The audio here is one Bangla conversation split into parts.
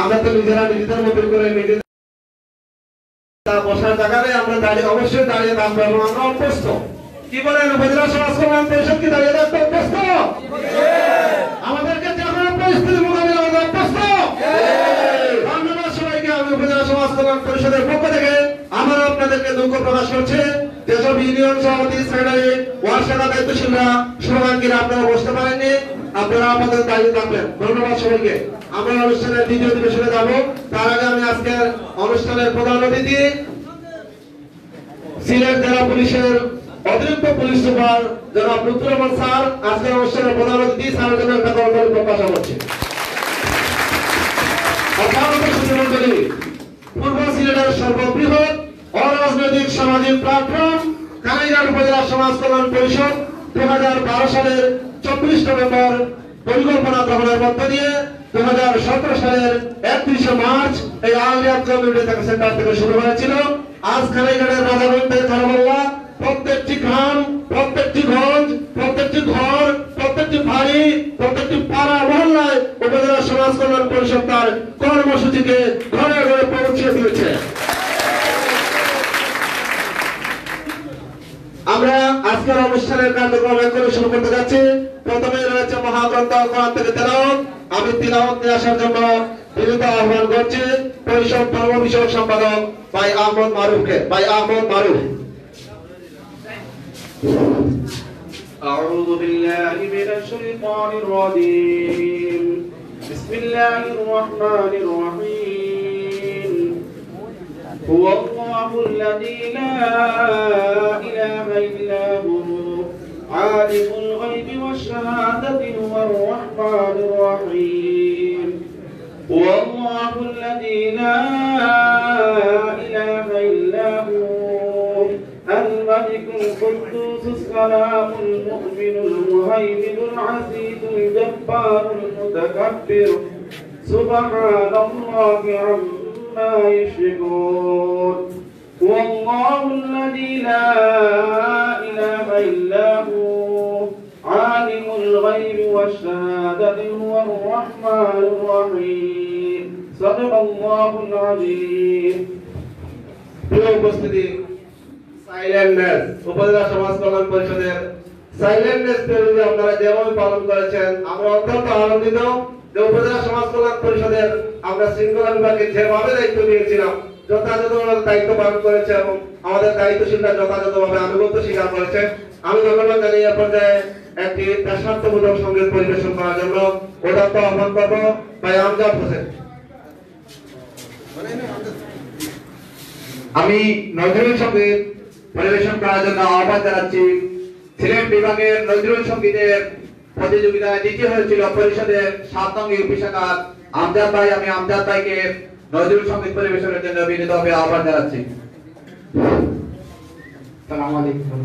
আমরা তো নিজেরা নিজেদের মতো করে নিজেদের বসার জায়গায় আমরা দাঁড়িয়ে অবশ্যই দাঁড়িয়ে থাকবো এবং আমরা অভ্যস্ত। কি বলেন উপজেলা সমাজ কল্যাণ পরিষদ কি দাঁড়িয়ে থাকতে অভ্যস্ত? আমাদেরকে যে কোনো পরিস্থিতি মোকাবিলা করতে অভ্যস্ত। ধন্যবাদ সবাইকে। আমি উপজেলা সমাজ কল্যাণ পরিষদের পক্ষ থেকে আমরা আপনাদেরকে দুঃখ প্রকাশ করছি। যেসব ইউনিয়ন সভাপতি, সেক্রেটারি, ওয়ার্ড শাখা দায়িত্বশীলরা, শুভাকাঙ্ক্ষীরা আপনারা বসতে পারেননি, আপনারা আমাদের দায়িত্ব থাকবেন। ধন্যবাদ সবাইকে। আমরা অনুষ্ঠানের দ্বিতীয় অধিবেশনে যাব। তার আগে আমি আজকের অনুষ্ঠানের প্রধান অতিথি সিলেট জেলা পুলিশের অতিরিক্ত পুলিশ সুপার জনাব লুৎফুর রহমান স্যার আজকের অনুষ্ঠানের প্রধান অতিথি, স্যারের জন্য একটা করতালি প্রত্যাশা করছি। পূর্ব সিলেটের সর্ববৃহৎ অরাজনৈতিক সামাজিক প্ল্যাটফর্ম কানাইঘাট উপজেলা সমাজ কল্যাণ পরিষদ 2012 সালের 24 নভেম্বর পরিকল্পনা গ্রহণের মধ্য দিয়ে 2017 সালের 31 মার্চ এই আলিয়াত কমিউনিটি সেন্টার থেকে শুরু হয়েছিল। আজ কানাইঘাটের রাজাগঞ্জের খানামোল্লা প্রত্যেকটি গ্রাম, প্রত্যেকটি গঞ্জ, প্রত্যেকটি ঘর, প্রত্যেকটি বাড়ি, প্রত্যেকটি পাড়া মহল্লায় উপজেলা সমাজ কল্যাণ পরিষদ তার কর্মসূচিকে ঘরে ঘরে পৌঁছে দিয়েছে। আমরা আজকের অনুষ্ঠানের কার্যক্রম করে শুরু করতে যাচ্ছি। প্রথমে রয়েছে মহাগ্রন্থ কোরআন থেকে তেলাওয়াত। আমি তেলাওয়াত নিয়ে আসার জন্য বিনীত আহ্বান করছি পরিষদ ধর্ম বিষয়ক সম্পাদক ভাই আহমদ মারুফকে। ভাই আহমদ মারুফ। أعوذ بالله من الشيطان الرجيم. بسم الله الرحمن الرحيم. هو الله الذي لا إله إلا هو عالم الغيب والشهادة هو الرحمن الرحيم. هو الله الذي لا إله إلا هو الملك القدوس السلام المؤمن المهيمن العزيز الجبار المتكبر سبحان الله عما يشركون. هو الله الذي لا إله إلا هو عالم الغيب والشهادة هو الرحمن الرحيم. صدق الله العظيم. সাইলেন্টনেস উপজেলা সমাজ কল্যাণ পরিষদের সাইলেন্টনেস পেরিয়ে আপনারা যেভাবে পালন করেছেন আমরা অত্যন্ত আনন্দিত যে উপজেলা সমাজ কল্যাণ পরিষদের আমরা শৃঙ্খলা বিভাগে যেভাবে দায়িত্ব নিয়েছিলাম যথাযথভাবে দায়িত্ব পালন করেছে এবং আমাদের দায়িত্বশীলরা যথাযথভাবে আনুগত্য স্বীকার করেছে। আমি ধন্যবাদ জানিয়ে এ পর্যায়ে একটি দেশাত্মবোধক সঙ্গীত পরিবেশন করার জন্য উদাত্ত আহ্বান করবো ভাই আমজাদ হোসেন। আমি নজরুল সঙ্গীত পরিবেশন করার জন্য আহ্বান জানাচ্ছি। সিলেট বিভাগের নজরুল সঙ্গীতের প্রতিযোগিতায় দ্বিতীয় হয়েছিল পরিষদের 7 নং ইউপি শাখার আমজাদ ভাই। আমি আমজাদ ভাইকে নজরুল সঙ্গীত পরিবেশনের জন্য বিনীতভাবে আহ্বান জানাচ্ছি। আসসালামু আলাইকুম।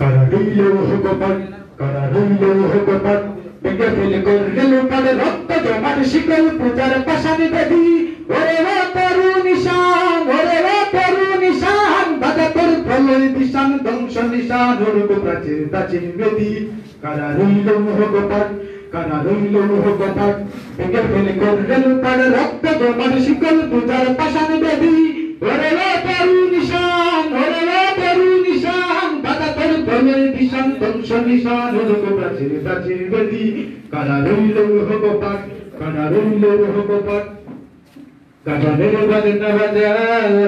কারাইলো হুকমান কারাইলো হুকমান বেগে ফেলে করলো কালে রক্ত জমার শিকল পূজার পাশানি বেদি ওরে ও তরু নিশান ওরে ও তরু নিশান বাজা তোর প্রলয় দিশান ধ্বংস নিশান রূপ প্রাচীর প্রাচীর বেদি কারাইলো হুকমান কারাইলো হুকমান বেগে ফেলে করলো কালে রক্ত জমার শিকল পূজার পাশানি বেদি ওরে ও তরু নিশান ওরে ও তরু নিশান বাজা তোর প্রলয় দিশান ধ্বংস নিশান রূপ প্রাচীর প্রাচীর বেদি কারাইলো হুকমান কারাইলো হুকমান গাজনের বাজনা বাজা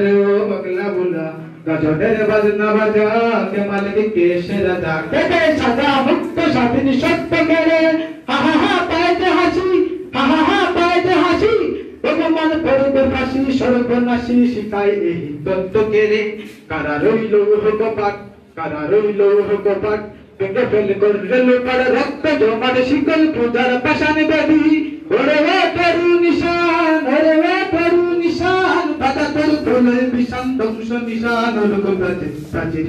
রে ও পাগলা বুলা গাজনের বাজনা বাজা কে মালিক কে সেরাদা কে কে সাদা মুক্ত স্বাধীন সত্য করে হা হা হা পাইতে হাসি হা হা হা পাইতে হাসি ভগবান পরবে ফাঁসি সর্বনাশী শিখাই এই তত্ত্ব কেরে কারা রইল হকপাট কারা রইল হকপাট ভেঙে ফেল করল পাড়া রক্ত জমার শিকল পূজার পাশান বেদি ওরে ও তরু নিশান ওরে ও তরু নিশান বাধা তোর প্রলয় বিশান ধ্বংস নিশান লোক প্রাচীর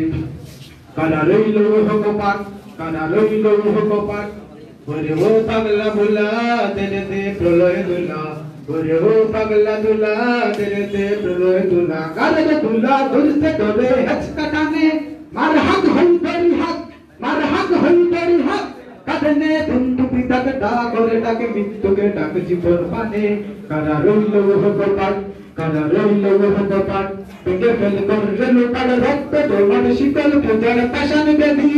কারা রইল হকপাট কারা রইল হকপাট ওরে ও পাগলা ভোলা তেরে দে প্রলয় দুলা ওরে ও পাগলা দুলা তেরে দে প্রলয় দুলা কারে দুলা ধরতে ধরে হেচকা টানে মার হাত হই তরি হাত মার হাত হই তরি হাত কাঁদনে ধুন্দু পিতাকে ডা করে ডাক মৃত্যুকে ডাক জীবন পানে কারা রইল ভগবান কারা রইল ভগবান ভেঙে ফেল করলে লুটার রক্ত জমাট শীতল পূজার পাশান বেদি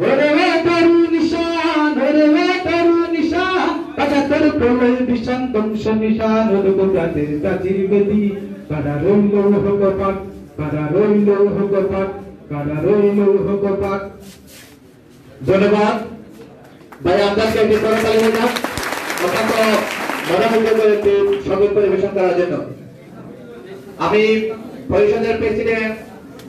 ওরে ও তরু নিশান ওরে ও তরু নিশান পাঁচাত্তর প্রলয় বিষান ধ্বংস নিশান ওরে গোজাদের প্রাচীর বেদি কারা রইল ভগবান কারা রইল ভগবান কারা রইল ভগবান। ধন্যবাদ ভাই, আপনাকে একটি করতালি হয়ে যান অত্যন্ত মনোমুগ্ধ করে একটি সঙ্গীত পরিবেশন করার জন্য। আমি পরিষদের প্রেসিডেন্ট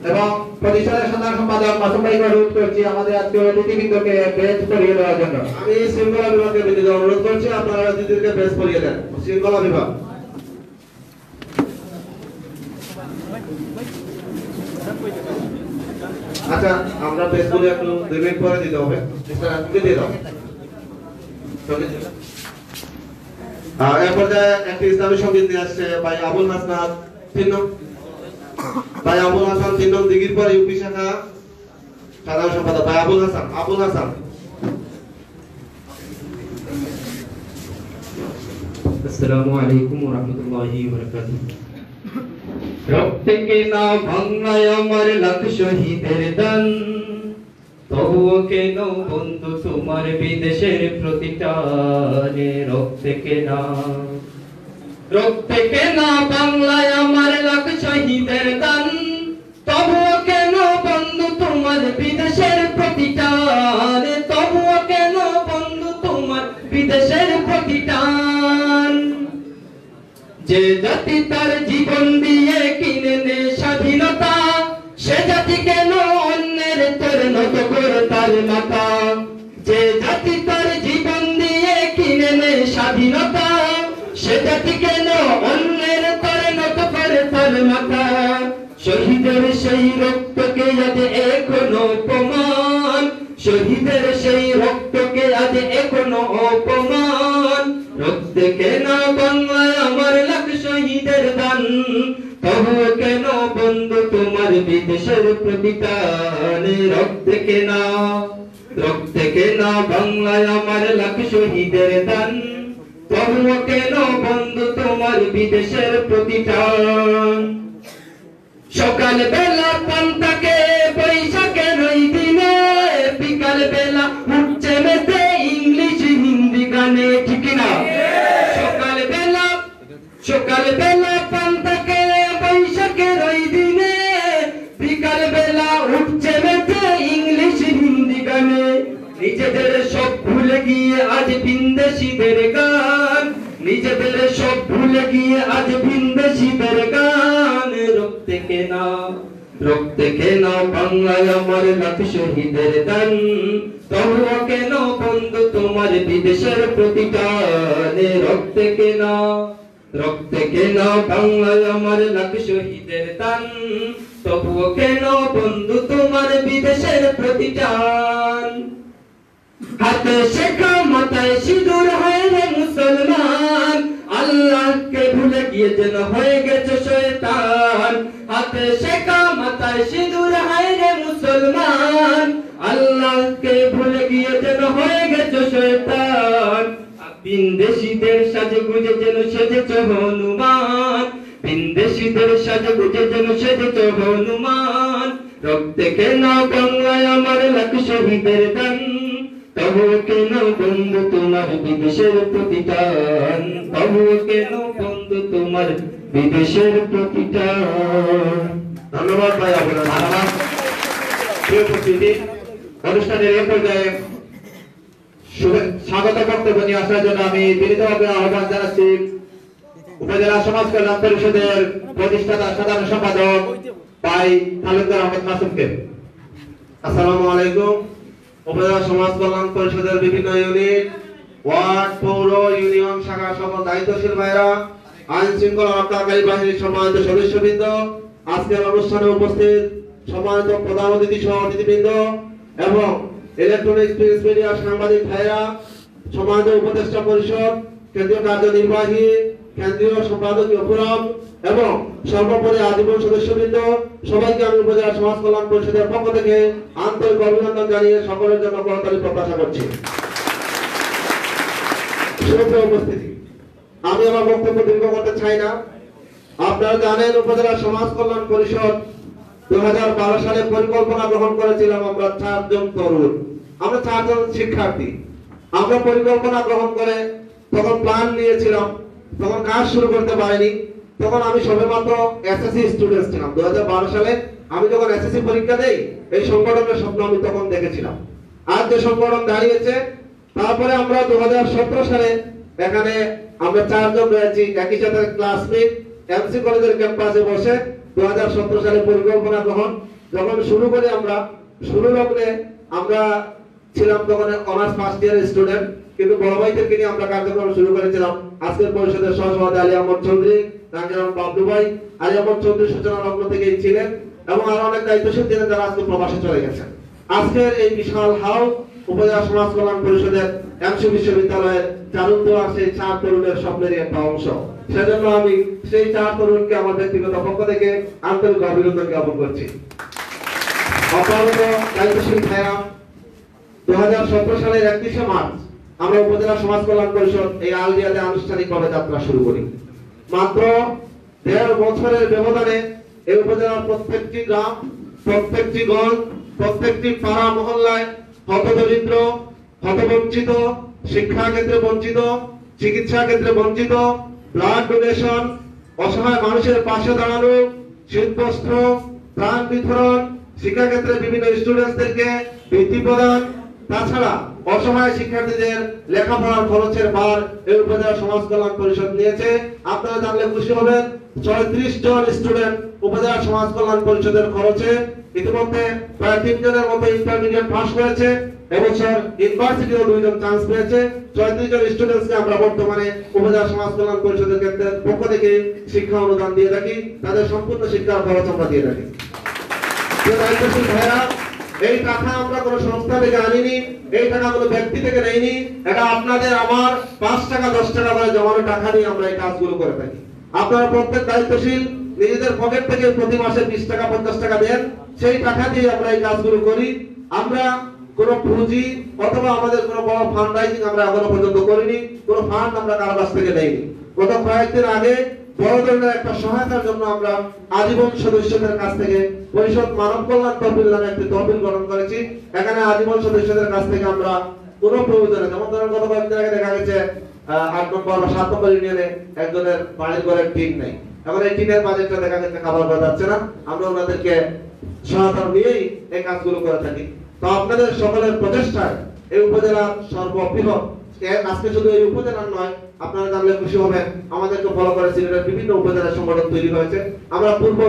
এবং প্রতিষ্ঠানের সাধারণ সম্পাদক মাসুম ভাইকে অনুরোধ করছি আমাদের আজকের অতিথিবৃন্দকে বেঞ্চ পরিয়ে দেওয়ার জন্য। আমি শৃঙ্খলা বিভাগের বিরুদ্ধে অনুরোধ করছি আপনারা অতিথিদেরকে বেঞ্চ পরিয়ে দেন। শৃঙ্খলা বিভাগ। আচ্ছা, আমরা বেঞ্চগুলো একটু 2 মিনিট পরে দিতে হবে। তুমি দিয়ে দাও। এই পর্যায়ে একটি ইসলামী সঙ্গীত নিয়ে আসছে ভাই আবুল হাসান 3 নং। ভাই আবুল হাসান 3 নং দিঘির পর ইউপি শাখা সাধারণ সম্পাদক ভাই আবুল হাসান। আসসালামু আলাইকুম ওয়া রাহমাতুল্লাহি ওয়া বারাকাতুহু। রক্তে কেনা বাংলায় আমার লাখ শহীদের দান, তবুও কেন বন্ধু তোমার বিদেশের প্রতিটানে রক্তে কেনা বাংলায় আমার লাখ শহীদের দান, তবুও কেন বন্ধু তোমার বিদেশের প্রতিটানে তবুও কেন বন্ধু তোমার বিদেশের প্রতিটান। যে জাতি তার জীবন দিয়ে কিনে নে স্বাধীনতা, সে জাতি কেন অন্যের তোর নত করে তার মাথা। যে জাতি তার জীবন দিয়ে কিনে নে স্বাধীনতা, সে জাতি কেন অন্যের তোর নত করে তার মাথা। শহীদের সেই রক্তকে আজ এখনো অপমান, শহীদের সেই রক্তকে আজ এখনো অপমান। রক্তে কেন বাংলায় আমার লাখ শহীদের দান, তবুও কেন বন্ধু তোমার বিদেশের প্রতিটান। রক্তে কেন বাংলায় আমার লাখ শহীদের দান, তবুও কেন বন্ধু তোমার বিদেশের প্রতিটান। সকাল বেলা পান্তাকে বৈশাখের ওই দিনে, বিকাল বেলা উঠছে মেতে ইংলিশ হিন্দি গানে, ঠিক না? সকাল বেলা পান্তাকে বৈশাখের ওই দিনে, বিকাল বেলা উঠছে মেতে ইংলিশ হিন্দি গানে। নিজেদের সব ভুলে গিয়ে আজ ভিনদেশীদের গান, নিজেদের সব ভুলে গিয়ে আজ ভিনদেশীদের গান। রক্তে কেন বাংলায় আমার লাখ শহীদের দান, তবুও কেন বন্ধু তোমার বিদেশের প্রতিটান। রক্তে কেন বাংলায় আমার লাখ শহীদের দান, তবুও কেন বন্ধু তোমার বিদেশের প্রতিটান। হাতে শেখা মাথায় সিঁদুর হয় রে মুসলমান, আল্লাহকে ভুলে গিয়ে যেন হয়ে গেছে শয়তান। হাতে শেখা মাথায় সিঁদুর হয় রে মুসলমান, আল্লাহকে ভুলে গিয়ে যেন হয়ে গেছে শয়তান। বিন্দেশীদের সাজে গুজে যেন সেজেছ হনুমান, বিন্দেশীদের সাজে গুজে যেন সেজেছ হনুমান। রক্তে কেন বাংলায় আমার লাখ শহীদের দান, তবুও কেন বন্ধু তোমার বিদেশের প্রতিটান। তবুও কেন বন্ধু তোমার বিদেশের প্রতিটান। ধন্যবাদ ভাই আবুল হাসান। প্রিয় উপস্থিতি, অনুষ্ঠানের এই পর্যায়ে স্বাগত বক্তব্য নিয়ে আসার জন্য আমি বিনীতভাবে আহ্বান জানাচ্ছি উপজেলা সমাজ কল্যাণ পরিষদের প্রতিষ্ঠাতা সাধারণ সম্পাদক ভাই তালুকদার আহমদ মাসুমকে। আসসালামু আলাইকুম। উপজেলা সমাজ কল্যাণ পরিষদের বিভিন্ন ইউনিট, ওয়ার্ড, পৌর, ইউনিয়ন শাখা সকল দায়িত্বশীল ভাইরা, আইন শৃঙ্খলা রক্ষাকারী বাহিনীর সম্মানিত সদস্যবৃন্দ, আজকের অনুষ্ঠানে উপস্থিত সম্মানিত প্রধান অতিথি সহ অতিথিবৃন্দ এবং ইলেকট্রনিক্স প্রিন্ট মিডিয়া সাংবাদিক ভাইরা, সম্মানিত উপদেষ্টা পরিষদ, কেন্দ্রীয় কার্যনির্বাহী, কেন্দ্রীয় সম্পাদকীয় ফোরাম এবং সর্বোপরি আজীবন সদস্যবৃন্দ, সবাইকে আমি উপজেলা সমাজ কল্যাণ পরিষদের পক্ষ থেকে আন্তরিক অভিনন্দন জানিয়ে সকলের জন্য করতালি প্রত্যাশা করছি। সুপ্রিয় উপস্থিতি, আমি আমার বক্তব্য দীর্ঘ করতে চাই না। আপনারা জানেন উপজেলা সমাজ কল্যাণ পরিষদ 2012 সালে পরিকল্পনা গ্রহণ করেছিলাম। আমরা 4 জন তরুণ, আমরা 4 জন শিক্ষার্থী। আমরা পরিকল্পনা গ্রহণ করে তখন প্ল্যান নিয়েছিলাম, তখন কাজ শুরু করতে পারিনি। তখন আমি সবেমাত্র এসএসসি স্টুডেন্ট ছিলাম। 2012 সালে আমি যখন এসএসসি পরীক্ষা দেই, এই সংগঠনের স্বপ্ন আমি তখন দেখেছিলাম। আজ যে সংগঠন দাঁড়িয়েছে, তারপরে আমরা 2017 সালে এখানে আমরা 4 জন রয়েছি একই সাথে ক্লাসমেট এমসি কলেজের ক্যাম্পাসে বসে 2017 সালে পরিকল্পনা গ্রহণ যখন শুরু করি। আমরা শুরু লগ্নে আমরা ছিলাম তখন অনার্স ফার্স্ট ইয়ার স্টুডেন্ট, কিন্তু বড় ভাইদেরকে নিয়ে আমরা কার্যক্রম শুরু করেছিলাম। আজকের পরিষদের সহসভাপতি আলী আহমদ চৌধুরী, রাঙ্গিরাম বাবলু ভাই, আলী আহমদ চৌধুরী সূচনা লগ্ন থেকেই ছিলেন এবং আরো অনেক দায়িত্বশীল ছিলেন যারা আজকে প্রবাসে চলে গেছেন। আজকের এই বিশাল হাউস উপজেলা সমাজ কল্যাণ পরিষদের এমসি বিশ্ববিদ্যালয়ের চারুন দেওয়া সেই 4 তরুণের স্বপ্নের একটা অংশ। সেজন্য আমি সেই 4 তরুণকে আমার ব্যক্তিগত পক্ষ থেকে আন্তরিক অভিনন্দন জ্ঞাপন করছি। অপরত দায়িত্বশীল ভাইরা, 2017 সালের 31শে মার্চ আমরা উপজেলা সমাজ কল্যাণ পরিষদ এই আলদিয়াতে আনুষ্ঠানিকভাবে যাত্রা শুরু করি। মাত্র 1.5 বছরের ব্যবধানে এই উপজেলার প্রত্যেকটি গ্রাম, প্রত্যেকটি গঞ্জ, প্রত্যেকটি পাড়া মহল্লায় হতদরিদ্র, হতবঞ্চিত, শিক্ষা ক্ষেত্রে বঞ্চিত, চিকিৎসা ক্ষেত্রে বঞ্চিত, ব্লাড ডোনেশন, অসহায় মানুষের পাশে দাঁড়ানো, শীতবস্ত্র, ত্রাণ বিতরণ, শিক্ষা ক্ষেত্রে বিভিন্ন স্টুডেন্টদেরকে বৃত্তি প্রদান, তাছাড়া অসহায় শিক্ষার্থীদের লেখাপড়ার খরচের ভার এই উপজেলা সমাজ কল্যাণ পরিষদ নিয়েছে। আপনারা জানলে খুশি হবেন, 34 জন স্টুডেন্ট উপজেলা সমাজ কল্যাণ পরিষদের খরচে ইতিমধ্যে প্রায় 3 জনের মতো ইন্টারমিডিয়েট পাস করেছে। এবছর ইউনিভার্সিটিও 2 জন চান্স পেয়েছে। 34 জন স্টুডেন্টসকে আমরা বর্তমানে উপজেলা সমাজ কল্যাণ পরিষদের পক্ষ থেকে শিক্ষা অনুদান দিয়ে থাকি, তাদের সম্পূর্ণ শিক্ষার খরচ আমরা দিয়ে থাকি। দায়িত্বশীল ভাইরা, এই টাকা আমরা কোনো সংস্থা থেকে আনিনি, এই টাকা কোনো ব্যক্তি থেকে নেইনি। এটা আপনাদের আমার 5 টাকা 10 টাকা করে জমানো টাকা নিয়ে আমরা এই কাজগুলো করে থাকি। আপনারা প্রত্যেক দায়িত্বশীল নিজেদের পকেট থেকে প্রতি মাসে 20 টাকা 50 টাকা দেন, সেই টাকা দিয়ে আমরা এই কাজগুলো করি। আমরা কোনো পুঁজি অথবা আমাদের কোনো বড় ফান্ড রাইজিং আমরা এখনো পর্যন্ত করিনি, কোনো ফান্ড আমরা কারো কাছ থেকে নেইনি। গত কয়েকদিন আগে বড় ধরনের একটা সহায়তার জন্য আমরা আজীবন সদস্যদের কাছ থেকে পরিষদ মানব কল্যাণ তহবিল নামে একটি তহবিল গঠন করেছি। এখানে আজীবন সদস্যদের কাছ থেকে আমরা কোনো প্রয়োজনে, যেমন ধরেন গত কয়েকদিন আগে দেখা গেছে 8 নম্বর বা 7 নম্বর ইউনিয়নে একজনের বাড়ির ঘরের টিন নেই, এখন এই টিনের বাজেটটা দেখা যাচ্ছে খাবার পাওয়া যাচ্ছে না, আমরা ওনাদেরকে সহায়তা নিয়েই এই কাজগুলো করে থাকি। তো আপনাদের সকলের প্রচেষ্টায় এই উপজেলার সর্ববৃহৎ, আজকে শুধু এই উপজেলার নয়, আপনারা জানলে খুশি হবেন, আমাদেরকে ফলো করে সিলেটের বিভিন্ন উপজেলার সংগঠন তৈরি হয়েছে। আমরা পূর্ব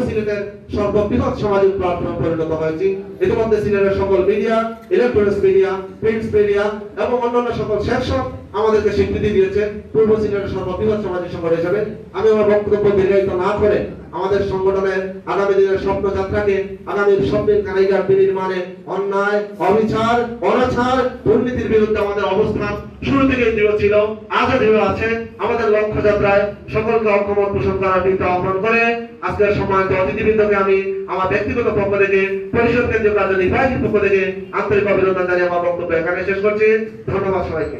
সিলেটের সর্ববৃহৎ সামাজিক প্ল্যাটফর্মে পরিণত হয়েছি। ইতিমধ্যে সিলেটের সকল media, electronics media, print media এবং অন্যান্য সকল সেকশন আমাদেরকে স্বীকৃতি দিয়েছে পূর্ব সিলেটের সর্ববৃহৎ সামাজিক সংগঠন হিসেবে। আমি আমার বক্তব্য দীর্ঘায়িত না করে আমাদের সংগঠনের আগামী দিনের স্বপ্নযাত্রাকে, আগামী স্বপ্নের কানাইঘাট বিনির্মাণে অন্যায়, অবিচার, অনাচার, দুর্নীতির বিরুদ্ধে আমাদের অবস্থান শুরু থেকেই দৃঢ় ছিল, আজও দৃঢ় আছে। আমাদের লক্ষ্য যাত্রায় সকলকে ঐক্যমত পোষণ করার দিকটা আহ্বান করে আজকের সম্মানিত অতিথিবৃন্দকে আমি আমার ব্যক্তিগত পক্ষ থেকে, পরিষদ কেন্দ্রীয় কার্যনির্বাহীর পক্ষ থেকে আন্তরিক অভিনন্দন জানিয়ে আমার বক্তব্য এখানে শেষ করছি। ধন্যবাদ সবাইকে।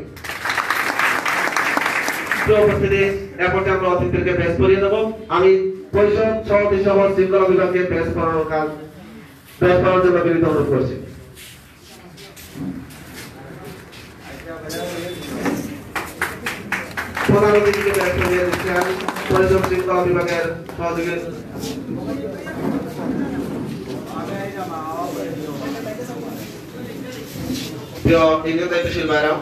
উপস্থিতি, এরপর আমরা অতিথিদেরকে প্রেস করিয়ে দেবো। আমি পরিষদ সভাপতি সহ শৃঙ্খলা বিভাগকে প্রেস করানোর কাজ প্রেস করার জন্য বিনীত অনুরোধ করছি। প্রধান অতিথিকে প্রেস করিয়ে দিচ্ছেন পরিষদ শৃঙ্খলা বিভাগের সহযোগী প্রিয় ইউনিয়ন দায়িত্বশীল ভাইরা,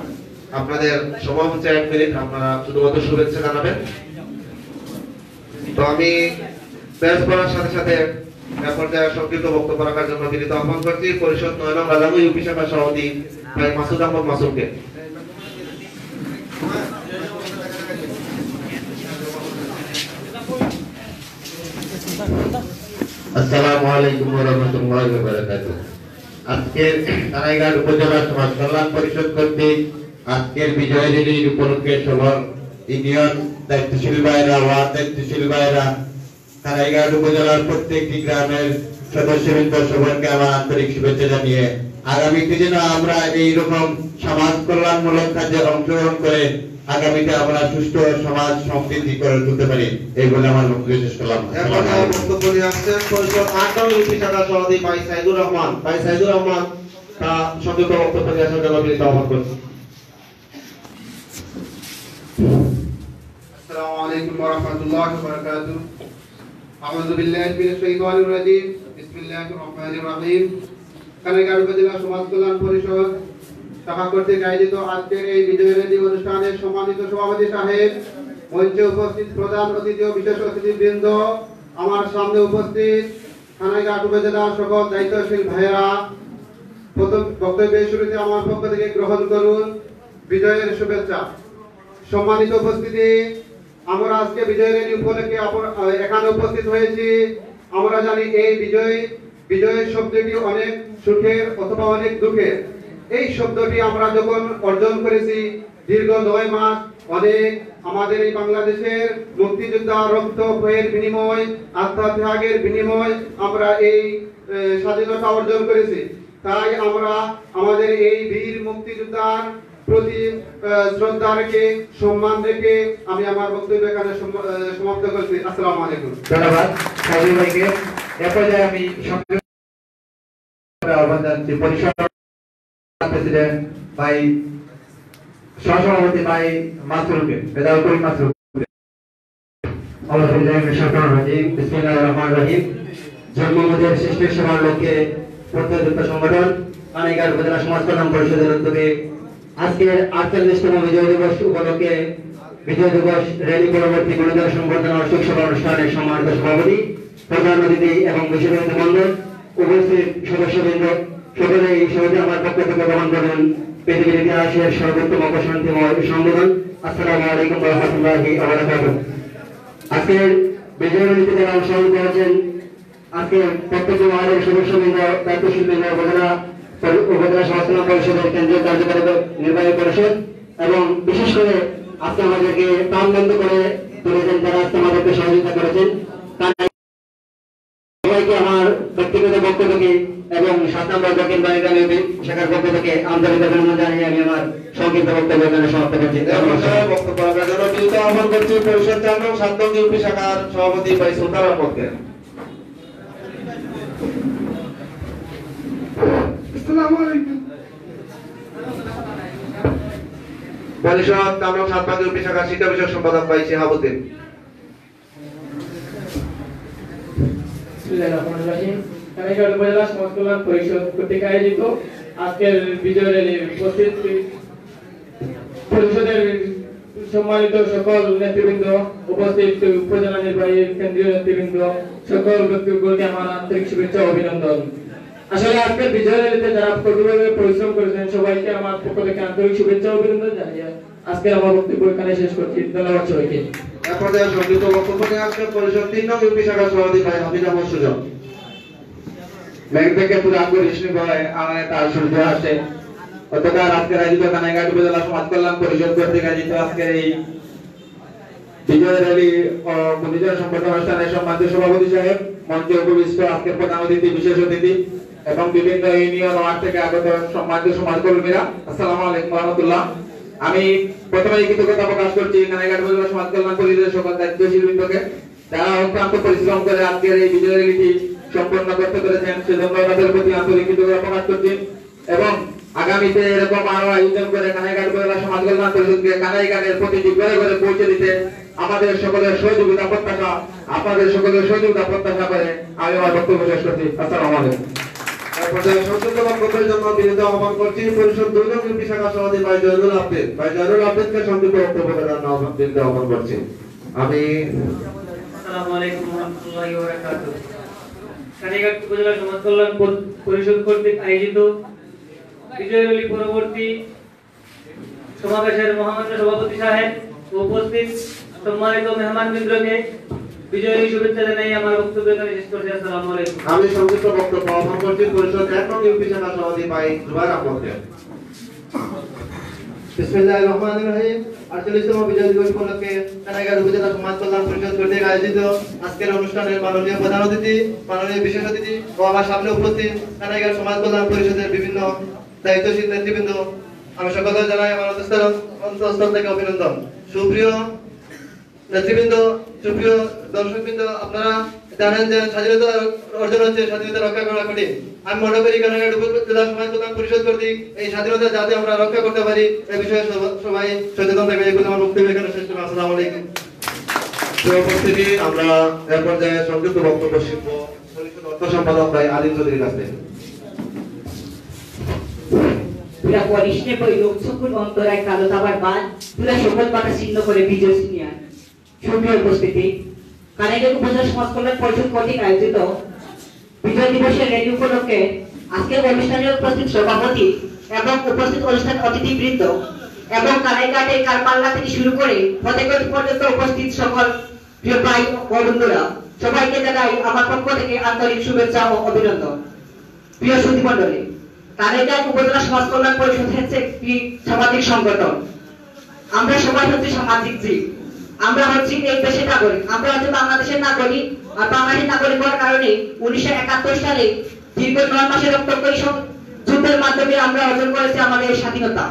আপনাদের সময় হচ্ছে 1 মিনিট, আপনারা শুধুমাত্র শুভেচ্ছা জানাবেন। তো আমি প্রেস করার সাথে সাথে পর্যায়ে সংক্ষিপ্ত বক্তব্য রাখার জন্য বিনীত আহ্বান করছি পরিষদ 9 নং রাজাঙ্গ ইউপি শাখার সভাপতি ভাই মাসুদ আহমদ মাসুমকে। আসসালামু আলাইকুম ওয়া রাহমাতুল্লাহি ওয়া বারাকাতুহু। আজকের কানাইঘাট উপজেলা সমাজ কল্যাণ পরিষদ কর্তৃক আজকের বিজয় র্যালির উপলক্ষে সবার ইউনিয়ন দায়িত্বশীল ভাইরা, ওয়ার্ড দায়িত্বশীল ভাইরা, কানাইঘাট উপজেলার প্রত্যেকটি গ্রামের সদস্যবৃন্দ সবাইকে আমার আন্তরিক শুভেচ্ছা জানিয়ে আগামীতে যেন আমরা এইরকম সমাজ কল্যাণমূলক কাজে অংশগ্রহণ করে আগামীতে আমরা সুষ্ঠু সমাজ সমৃদ্ধি করে তুলতে পারি এই বলে আমার বক্তব্য শেষ করলাম। এখন বক্তব্য নিয়ে আসছেন পরিষদ 8 নং ইউপি শাখার সভাপতি ভাই সাইদুর রহমান। ভাই সাইদুর রহমান তা সংক্ষিপ্ত বক্তব্য নিয়ে আসার জন্য বিনীত আহ্বান করছি। السلام عليكم ورحمة الله وبركاته. أعوذ بالله من الشيطان الرجيم. بسم الله الرحمن الرحيم. কানাইঘাট উপজেলা সমাজ কল্যাণ পরিষদ শাখা কর্তৃক আয়োজিত আজকের এই বিজয় র্যালি অনুষ্ঠানের সম্মানিত সভাপতি সাহেব, মঞ্চে উপস্থিত প্রধান অতিথি ও বিশেষ অতিথিবৃন্দ, আমার সামনে উপস্থিত কানাইঘাট উপজেলার সকল দায়িত্বশীল ভাইয়েরা, প্রথম বক্তব্যের শুরুতে আমার পক্ষ থেকে গ্রহণ করুন বিজয়ের শুভেচ্ছা। সম্মানিত উপস্থিতি, আমরা আজকে বিজয় র্যালি উপলক্ষে এখানে উপস্থিত হয়েছি। আমরা জানি এই বিজয় শব্দটি অনেক সুখের অথবা অনেক দুঃখের। এই শব্দটি আমরা যখন অর্জন করেছি দীর্ঘ 9 মাস, অনেক আমাদের এই বাংলাদেশের মুক্তিযোদ্ধা রক্ত বইয়ের বিনিময়, আত্মত্যাগের বিনিময় আমরা এই স্বাধীনতা অর্জন করেছি। তাই আমরা আমাদের এই বীর মুক্তিযোদ্ধার প্রতি শ্রদ্ধা রেখে, সম্মান রেখে আমি আমার বক্তব্য এখানে সমাপ্ত করছি। আসসালামু আলাইকুম। ধন্যবাদ সাইদুর ভাইকে। এরপর আমি আহ্বান জানাচ্ছি পরিষদ প্রেসিডেন্ট ভাই সহসভাপতি ভাই মাসরুলকে, রেজাউল করিম মাসরুল। বিসমিল্লাহির রহমানির রহিম। জন্মভূমির সৃষ্টি সেবার লক্ষ্যে প্রত্যয়যুক্ত সংগঠন কানাইঘাট উপজেলা সমাজ কল্যাণ পরিষদের উদ্যোগে আজকের 48তম বিজয় দিবস উপলক্ষে বিজয় দিবস র্যালি পরবর্তী গুণীজন সংবর্ধনা ও শোক সভা অনুষ্ঠানের সম্মানিত সভাপতি, প্রধান অতিথি এবং বিশেষ অতিথিবৃন্দ, উপস্থিত সদস্যবৃন্দ, সকলে এই সভাতে আমার পক্ষ থেকে গ্রহণ করুন পৃথিবীর ইতিহাসের সর্বোত্তম ও শান্তিময় সম্বোধন। আসসালামু আলাইকুম ওয়া রাহমাতুল্লাহি ওয়া বারাকাতুহু। আজকের বিজয় র্যালিতে যারা অংশগ্রহণ করেছেন, আজকে প্রত্যেক ওয়ার্ডের সদস্যবৃন্দ, দায়িত্বশীলবৃন্দ, উপজেলা সমাজ কল্যাণ পরিষদের কেন্দ্রীয় কার্যকারী নির্বাহী পরিষদ এবং বিশেষ করে আজকে আমাদেরকে প্রাণবন্ধ করে তুলেছেন, যারা আজকে আমাদেরকে সহযোগিতা করেছেন, সবাইকে আমার ব্যক্তিগত পক্ষ থেকে এবং 7 নম্বর দক্ষিণ বাড়িগ্রাম শাখার পক্ষ থেকে আন্তরিক অভিনন্দন জানিয়ে আমি আমার সংক্ষিপ্ত বক্তব্য এখানে সমাপ্ত করছি। বক্তব্য রাখার জন্য বিনীত আহ্বান করছি পরিষদ 4 নং 7 নং ইউপি শাখার সভাপতি ভাই সুলতান আহমদকে। আসসালামু আলাইকুম। পরিষদ 4 নং 7 নং ইউপি শাখার শিক্ষা বিষয়ক সম্পাদক ভাই শিহাবুদ্দিন। বিসমিল্লাহির রহমানির রহিম। কানাইঘাট উপজেলা সমাজ কল্যাণ পরিষদ কর্তৃক আয়োজিত আজকের বিজয় র্যালির উপস্থিত পরিষদের সম্মানিত সকল নেতৃবৃন্দ, উপস্থিত উপজেলা নির্বাহী কেন্দ্রীয় নেতৃবৃন্দ, সকল ব্যক্তিবর্গকে আমার আন্তরিক শুভেচ্ছা ও অভিনন্দন। আসলে আজকের বিজয় র্যালিতে যারা কঠোরভাবে পরিশ্রম করেছেন সবাইকে আমার পক্ষ থেকে আন্তরিক শুভেচ্ছা ও অভিনন্দন জানিয়ে আজকের আমার বক্তব্য এখানে শেষ করছি। ধন্যবাদ সবাইকে। এখন সংক্ষিপ্ত বক্তব্য নিয়ে আসছেন পরিষদ 3 নং ইউপি শাখার সভাপতি ভাই হাফিজ আহমদ সুজন। ব্যাংক থেকে পুরো আকর্ষণীয় ভাবে আমাদের তার সূর্য আসে। গতকাল আজকের আয়োজিত কানাইঘাট উপজেলা সমাজ কল্যাণ পরিষদ কর্তৃক আয়োজিত আজকের এই বিজয় র্যালি ও গুণীজন সম্বর্ধনা অনুষ্ঠানের সম্মানিত সভাপতি সাহেব, মঞ্চে উপবিষ্ট আজকের প্রধান অতিথি, বিশেষ অতিথি এবং বিভিন্ন ইউনিয়ন ওয়ার্ড থেকে আগত সম্মানিত সমাজকর্মীরা, আসসালামু আলাইকুম ওয়া রাহমাতুল্লাহ। আমি প্রথমেই কৃতজ্ঞতা প্রকাশ করছি কানাইঘাট উপজেলা সমাজ কল্যাণ পরিষদের সকল দায়িত্বশীল বৃন্দকে, যারা অক্লান্ত পরিশ্রম করে আজকের এই বিজয় র্যালিটি সম্পন্ন করতে পেরেছেন, সেজন্য তাদের প্রতি আন্তরিক কৃতজ্ঞতা প্রকাশ করছি। এবং আগামীতে এরকম আরো আয়োজন করে কানাইঘাট উপজেলা সমাজ কল্যাণ পরিষদকে কানাইঘাটের প্রতিটি ঘরে ঘরে পৌঁছে দিতে আমাদের সকলের সহযোগিতা প্রত্যাশা, আপনাদের সকলের সহযোগিতা প্রত্যাশা করে আমি আমার বক্তব্য শেষ করছি। আসসালামু আলাইকুম। সংক্ষিপ্ত বক্তব্যের জন্য বিনীত আহ্বান করছি পরিষদ 2 নং ইউপি শাখার সভাপতি ভাই জয়নুল আবেদ। ভাই জয়নুল আবেদকে সংক্ষিপ্ত বক্তব্য দেওয়ার জন্য বিনীত আহ্বান করছি। আসসালামু আলাইকুম ওয়া রাহমাতুল্লাহি ওয়া বারাকাতুহু। কানাইঘাট উপজেলা সমাজ কল্যাণ পরিষদ কর্তৃক আয়োজিত বিজয় র্যালি পরবর্তী সমাবেশের মহামান্য সভাপতি সাহেব ও উপস্থিত সম্মানিত মেহমানবৃন্দকে বিজয়ী শুভেচ্ছা জানাই আমার বক্তব্য এখানে শেষ করছি। আসসালামু আলাইকুম। আমি সংক্ষিপ্ত বক্তব্য আহ্বান করছি পরিষদ 1 নং ইউপি শাখার সভাপতি ভাই জুবাইর আহমদকে। বিসমিল্লাহির রহমানির রহিম। 48তম বিজয় দিবস উপলক্ষে কানাইঘাট উপজেলা সমাজ কল্যাণ পরিষদ কর্তৃক আয়োজিত আজকের অনুষ্ঠানের মাননীয় প্রধান অতিথি, মাননীয় বিশেষ অতিথি ও আমার সামনে উপস্থিত কানাইঘাট সমাজ কল্যাণ পরিষদের বিভিন্ন দায়িত্বশীল নেতৃবৃন্দ, আমি সকলকে জানাই আমার অন্তঃস্থল থেকে অভিনন্দন। সুপ্রিয় নেতৃবৃন্দ, সুপ্রিয় দর্শকবৃন্দ, আপনারা জানেন যে স্বাধীনতা অর্জন হচ্ছে, স্বাধীনতা রক্ষা করা কঠিন। আমি মনে করি কানাইঘাট উপজেলা সমাজ কল্যাণ পরিষদ কর্তৃক এই স্বাধীনতা যাতে আমরা রক্ষা করতে পারি এই বিষয়ে সবাই সচেতন থাকবে। এগুলো আমার বক্তব্য এখানে শেষ করলাম। আসসালামু আলাইকুম। উপস্থিতি, আমরা এ পর্যায়ে সংযুক্ত বক্তব্য শিখব পরিষদ অর্থ সম্পাদক ভাই আদিল চৌধুরীর কাছে। পুরা পরিষ্ণে পরিলোক সকল অন্তরায় কালো তাবার বাদ পুরা সকল বাধা ছিন্ন করে বিজয় সিনিয়র। সুপ্রিয় উপস্থিতি, কানাইঘাট উপজেলা সমাজ কল্যাণ পরিষদ কর্তৃক আয়োজিত বিজয় দিবসের র্যালি উপলক্ষে আজকের অনুষ্ঠানে উপস্থিত সভাপতি এবং উপস্থিত অনুষ্ঠান অতিথিবৃন্দ এবং কানাইঘাটের কারপাল্লা থেকে শুরু করে ফতেগঞ্জ পর্যন্ত উপস্থিত সকল প্রিয় ভাই ও বন্ধুরা, সবাইকে জানাই আমার পক্ষ থেকে আন্তরিক শুভেচ্ছা ও অভিনন্দন। প্রিয় সুধী মণ্ডলী, কানাইঘাট উপজেলা সমাজ কল্যাণ পরিষদ হচ্ছে একটি সামাজিক সংগঠন। আমরা সবাই হচ্ছে সামাজিক জীব। আমরা হচ্ছি এই দেশের নাগরিক। আমরা হচ্ছে বাংলাদেশের নাগরিক। আর বাংলাদেশের নাগরিক হওয়ার কারণে 1971 সালে দীর্ঘ 9 মাসের রক্তক্ষয়ী যুদ্ধের মাধ্যমে আমরা অর্জন করেছি আমাদের স্বাধীনতা।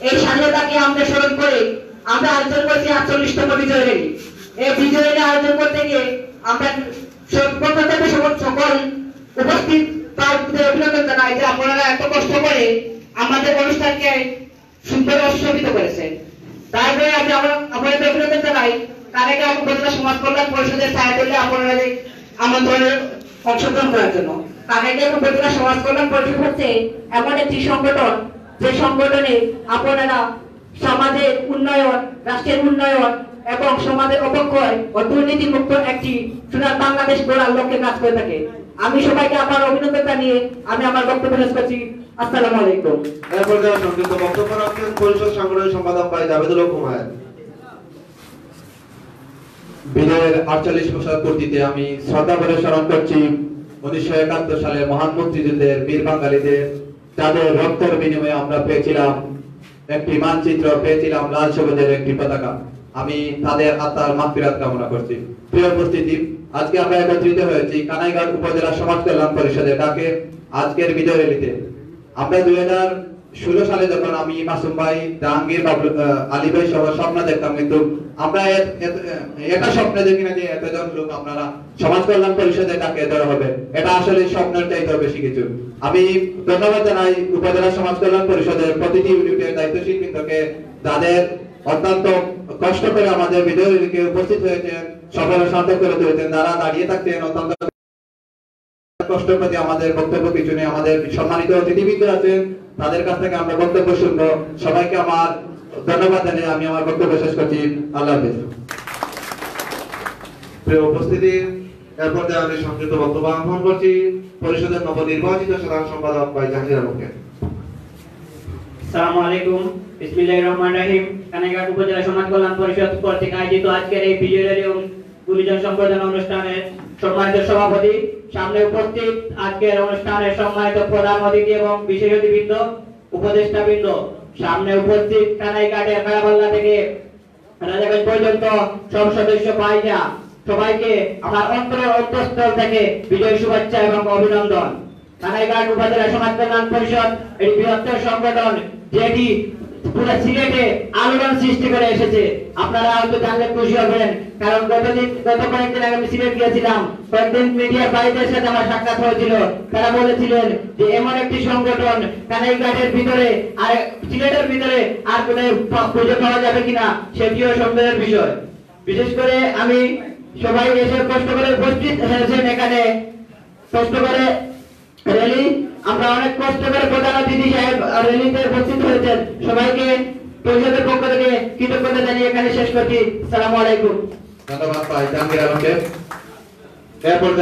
এই স্বাধীনতাকে আমরা স্মরণ করে আমরা আয়োজন করেছি 48তম বিজয় র্যালি। এই বিজয় র্যালি আয়োজন করতে গিয়ে আমরা সকল উপস্থিত তাদের অভিনন্দন জানাই যে আপনারা এত কষ্ট করে আমাদের অনুষ্ঠানকে সুন্দর উৎসবিত করেছেন। তারপরে আমি আপনাদের অভিনন্দন জানাই কানাইঘাট উপজেলা সমাজ কল্যাণ পরিষদের সাহায্যে আপনারা আমন্ত্রণে অংশগ্রহণ করার জন্য। কানাইঘাট উপজেলা সমাজ কল্যাণ পরিষদ হচ্ছে এমন একটি সংগঠন যে সংগঠনে আপনারা সমাজের উন্নয়ন, রাষ্ট্রের উন্নয়ন এবং সমাজের অবক্ষয় ও দুর্নীতি মুক্ত একটি সোনার বাংলাদেশ গড়ার লক্ষ্যে কাজ করে থাকে। আমি সবাইকে আমার অভিনন্দন জানিয়ে আমি আমার বক্তব্য শেষ করছি। আসসালামু আলাইকুম। এ পর্যায়ে সংযুক্ত বক্তব্য রাখছেন পরিষদ সাংগঠনিক সম্পাদক ভাই জাবেদুল হক হুমায়ুন। বিজয়ের 48 বছর পূর্তিতে আমি শ্রদ্ধা করে স্মরণ করছি 1971 সালে মহান মুক্তিযুদ্ধের বীর বাঙালিদের, যাদের রক্তের বিনিময়ে আমরা পেয়েছিলাম একটি মানচিত্র, পেয়েছিলাম লাল সবুজের একটি পতাকা। আমি তাদের আত্মার মাগফিরাত কামনা করছি। প্রিয় উপস্থিতি, আজকে আমরা একত্রিত হয়েছি কানাইঘাট উপজেলা সমাজ কল্যাণ পরিষদের ডাকে আজকের বিজয় র্যালিতে। আমরা 2016 সালে যখন আমি মাসুম ভাই, জাহাঙ্গীর, আলী ভাই সহ স্বপ্ন দেখতাম, কিন্তু আমরা এটা স্বপ্নে দেখি না যে এতজন লোক আপনারা সমাজ কল্যাণ পরিষদের ডাকে ধরা হবে। এটা আসলে স্বপ্নের চাইতে বেশি কিছু। আমি ধন্যবাদ জানাই উপজেলা সমাজ কল্যাণ পরিষদের প্রতিটি ইউনিটের দায়িত্বশীল বৃন্দকে, যাদের অত্যন্ত কষ্ট করে আমাদের বিজয় র্যালিকে উপস্থিত হয়েছেন, সফল শান্ত করে তুলেছেন, যারা দাঁড়িয়ে থাকতেন অত্যন্ত কষ্ট করে আমাদের বক্তব্য কিছু নেই। আমাদের সম্মানিত অতিথিবৃন্দ আছেন, তাদের কাছ থেকে আমরা বক্তব্য শুনবো। সবাইকে আমার ধন্যবাদ জানিয়ে আমি আমার বক্তব্য শেষ করছি। আল্লাহ হাফেজ। প্রিয় উপস্থিতি, এরপর আমি সংযুক্ত বক্তব্য আহ্বান করছি পরিষদের নবনির্বাচিত সাধারণ সম্পাদক ভাই জাহাঙ্গীর আলমকে। আসসালামু আলাইকুম। বিসমিল্লাহির রহমানির রহিম। কানাইঘাট উপজেলা সমাজ কল্যাণ পরিষদ কর্তৃক আয়োজিত আজকের এই বিজয় র্যালি এবং গুরুজন সম্বর্ধনা অনুষ্ঠানের সম্মানিত সভাপতি, সামনে উপস্থিত আজকের অনুষ্ঠানের সম্মানিত প্রধান অতিথি এবং বিশেষ অতিথিবৃন্দ, উপদেষ্টাবৃন্দ, সামনে উপস্থিত কানাইঘাটের কারাবাল্লা থেকে রাজাগঞ্জ পর্যন্ত সব সদস্য ভাইরা, সবাইকে আমার অন্তঃস্থল থেকে বিজয় শুভেচ্ছা এবং অভিনন্দন। কানাইঘাট উপজেলা সমাজ কল্যাণ পরিষদ এই বৃহত্তর সংগঠন যেটি পুরো সিলেটে আলোড়ন সৃষ্টি করে এসেছে। আপনারা হয়তো জানলে খুশি হবেন, কারণ গত কয়েকদিন আগে আমি সিলেট গিয়েছিলাম। কয়েকদিন মিডিয়ার ভাইদের সাথে আমার সাক্ষাৎ হয়েছিল। তারা বলেছিলেন যে এমন একটি সংগঠন কানাইঘাটের ভিতরে আর সিলেটের ভিতরে আর কোনো খুঁজে পাওয়া যাবে কিনা, সেটিও সন্দেহের বিষয়। বিশেষ করে আমি সবাই এসে কষ্ট করে উপস্থিত হয়েছেন এখানে, কষ্ট করে র্যালি, আমরা অনেক কষ্ট করে প্রধান অতিথি সাহেব র্যালিতে উপস্থিত হয়েছেন। সবাইকে পরিষদের পক্ষ থেকে কৃতজ্ঞতা জানিয়ে এখানে শেষ করছি। আসসালামু আলাইকুম। ধন্যবাদ ভাই জাহাঙ্গীর আলমকে। এরপর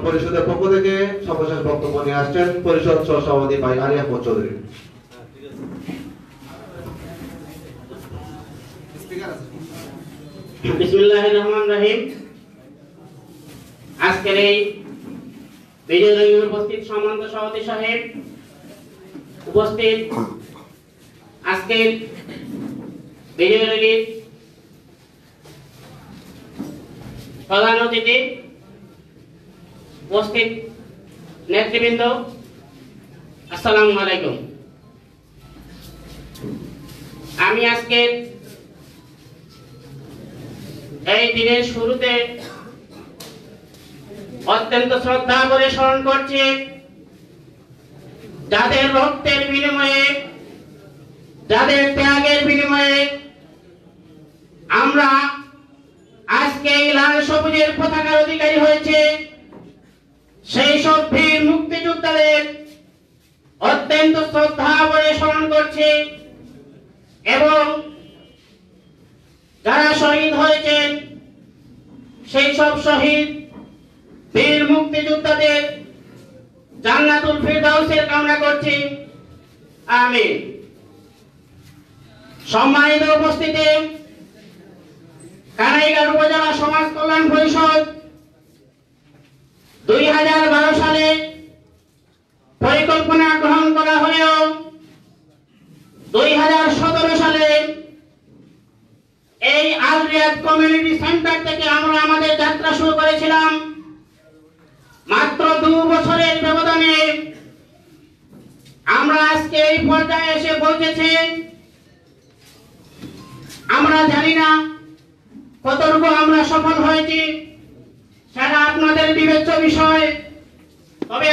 পরিষদের পক্ষ থেকে সর্বশেষ বক্তব্য নিয়ে আসছেন পরিষদ সহ-সভাপতি ভাই আলী আহমদ চৌধুরী। বিসমিল্লাহির রহমানির রহিম। আজকের এই বিজয় র্যালি উপস্থিত সম্মানিত সভাপতি সাহেব, উপস্থিত আজকের বিজয় র্যালির প্রধান অতিথি, উপস্থিত নেতৃবৃন্দ, আসসালামু আলাইকুম। আমি আজকে এই দিনের শুরুতে অত্যন্ত শ্রদ্ধা করে স্মরণ করছি যাদের রক্তের বিনিময়ে, যাদের ত্যাগের বিনিময়ে আমরা আজকে এই লাল সবুজের পতাকার অধিকারী হয়েছে। সেই সব বীর মুক্তিযোদ্ধাদের অত্যন্ত শ্রদ্ধা করে স্মরণ করছি এবং যারা শহীদ হয়েছেন সেই সব শহীদ বীর মুক্তিযোদ্ধাদের জান্নাতুল ফিরদাউসের কামনা করছি, আমিন। সম্মানিত উপস্থিতি, কানাইঘাট উপজেলা সমাজ কল্যাণ পরিষদ 2012 সালে পরিকল্পনা গ্রহণ করা হলেও 2017 সালে এই আল রিয়াদ কমিউনিটি সেন্টার থেকে আমরা আমাদের যাত্রা শুরু করেছিলাম। মাত্র 2 বছরের ব্যবধানে আমরা আজকে এই পর্যায়ে এসে পৌঁছেছি। আমরা জানি না কতটুকু আমরা সফল হয়েছি, সেটা আপনাদের বিবেচ্য বিষয়। তবে